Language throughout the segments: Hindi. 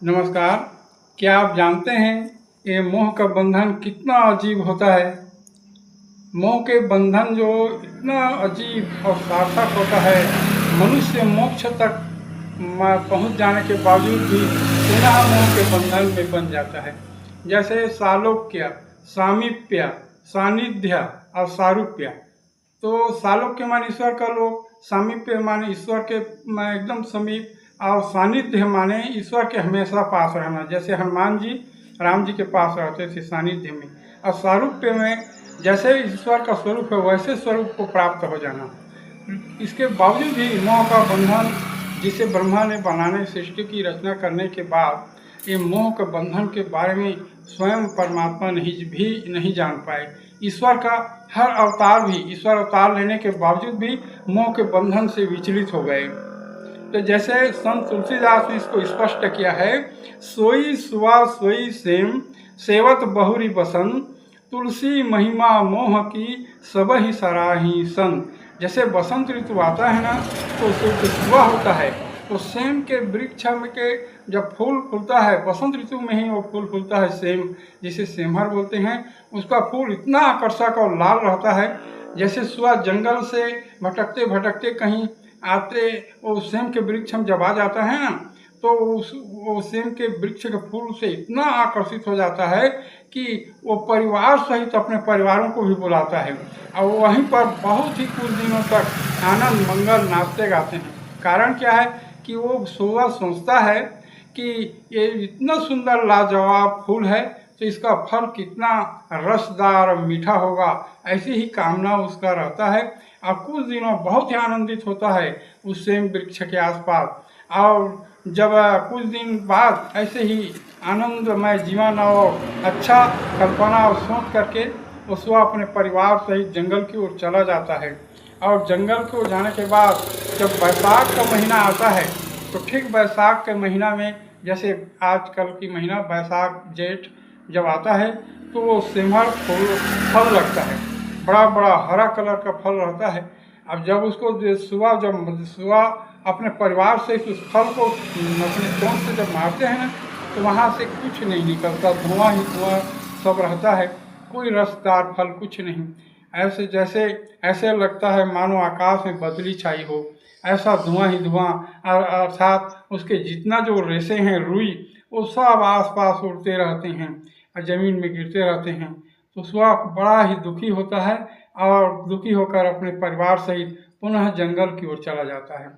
नमस्कार। क्या आप जानते हैं ये मोह का बंधन कितना अजीब होता है। मोह के बंधन जो इतना अजीब और सार्थक होता है, मनुष्य मोक्ष तक पहुंच जाने के बावजूद भी पुनः मोह के बंधन में बन जाता है। जैसे सालोक्य, सामीप्य, सानिध्य और सारूप्य। तो सालोक्य माने ईश्वर का लोक, सामीप्य माने ईश्वर के एकदम समीप, और सानिध्य माने ईश्वर के हमेशा पास रहना, जैसे हनुमान जी राम जी के पास रहते थे सानिध्य में। और सारूप्य में जैसे ईश्वर का स्वरूप है वैसे स्वरूप को प्राप्त हो जाना। इसके बावजूद भी मोह का बंधन, जिसे ब्रह्मा ने बनाने सृष्टि की रचना करने के बाद ये मोह के बंधन के बारे में स्वयं परमात्मा नहीं जान पाए। ईश्वर का हर अवतार भी, ईश्वर अवतार लेने के बावजूद भी मोह के बंधन से विचलित हो गए। तो जैसे संत तुलसीदास ने इसको स्पष्ट किया है, सोई सुवा सोई सेम सेवत बहुरी बसन, तुलसी महिमा मोह की सब ही सराही सन। जैसे बसंत ऋतु आता है ना, तो जो सुबह होता है तो सेम के वृक्ष में के जब फूल फूलता है, बसंत ऋतु में ही वो फूल फूलता है सेम, जिसे सेमहर बोलते हैं। उसका फूल इतना आकर्षक और लाल रहता है, जैसे सुबह जंगल से भटकते भटकते कहीं आते वो सेम के वृक्ष हम जब आ जाता है ना, तो वो सेम के वृक्ष के फूल से इतना आकर्षित हो जाता है कि वो परिवार सहित अपने परिवारों को भी बुलाता है, और वहीं पर बहुत ही कुछ दिनों तक आनंद मंगल नाचते गाते हैं। कारण क्या है कि वो सुबह सोचता है कि ये इतना सुंदर लाजवाब फूल है तो इसका फल कितना रसदार और मीठा होगा, ऐसी ही कामना उसका रहता है। और कुछ दिनों बहुत ही आनंदित होता है उस सेम वृक्ष के आसपास, और जब कुछ दिन बाद ऐसे ही आनंदमय जीवन और अच्छा कल्पना और सोच करके वो सुबह अपने परिवार सहित जंगल की ओर चला जाता है। और जंगल की ओर जाने के बाद जब बैसाख का महीना आता है, तो ठीक बैसाख के महीना में, जैसे आजकल की महीना बैसाख जेठ जब आता है, तो वो सेमहर फल लगता है, बड़ा बड़ा हरा कलर का फल रहता है। अब जब उसको सुबह अपने परिवार से उस फल को अपने चोंच से जब मारते हैं ना, तो वहाँ से कुछ नहीं निकलता, धुआं ही धुआं सब रहता है, कोई रसदार फल कुछ नहीं। ऐसे लगता है मानो आकाश में बदली छाई हो, ऐसा धुआं ही धुआं। और अर्थात उसके जितना जो रेशे हैं रुई, वो सब आसपास उड़ते रहते हैं और ज़मीन में गिरते रहते हैं। तो सुबह बड़ा ही दुखी होता है और दुखी होकर अपने परिवार सहित पुनः जंगल की ओर चला जाता है।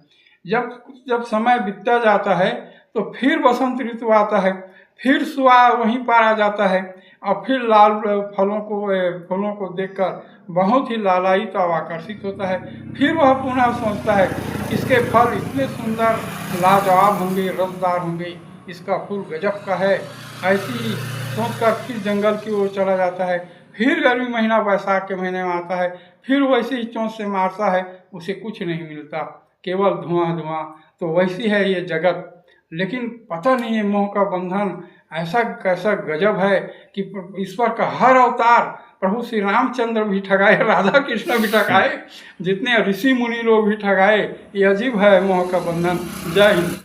जब समय बीतता जाता है तो फिर बसंत ऋतु आता है, फिर सुबह वहीं पर आ जाता है, और फिर लाल फलों को देखकर बहुत ही लालायित और आकर्षित होता है। फिर वह पुनः सोचता है इसके फल इतने सुंदर लाजवाब होंगे, रसदार होंगे, इसका फूल गजब का है, ऐसी सोचकर फिर जंगल की ओर चला जाता है। फिर गर्मी महीना बैसाख के महीने में आता है, फिर वैसे ही चोंच से मारता है, उसे कुछ नहीं मिलता, केवल धुआं धुआं। तो वैसी है ये जगत। लेकिन पता नहीं है मोह का बंधन ऐसा कैसा गजब है कि ईश्वर का हर अवतार, प्रभु श्री रामचंद्र भी ठगाए, राधा कृष्ण भी ठगाए, जितने ऋषि मुनि लोग भी ठगाए। ये अजीब है मोह का बंधन। जय हिंद।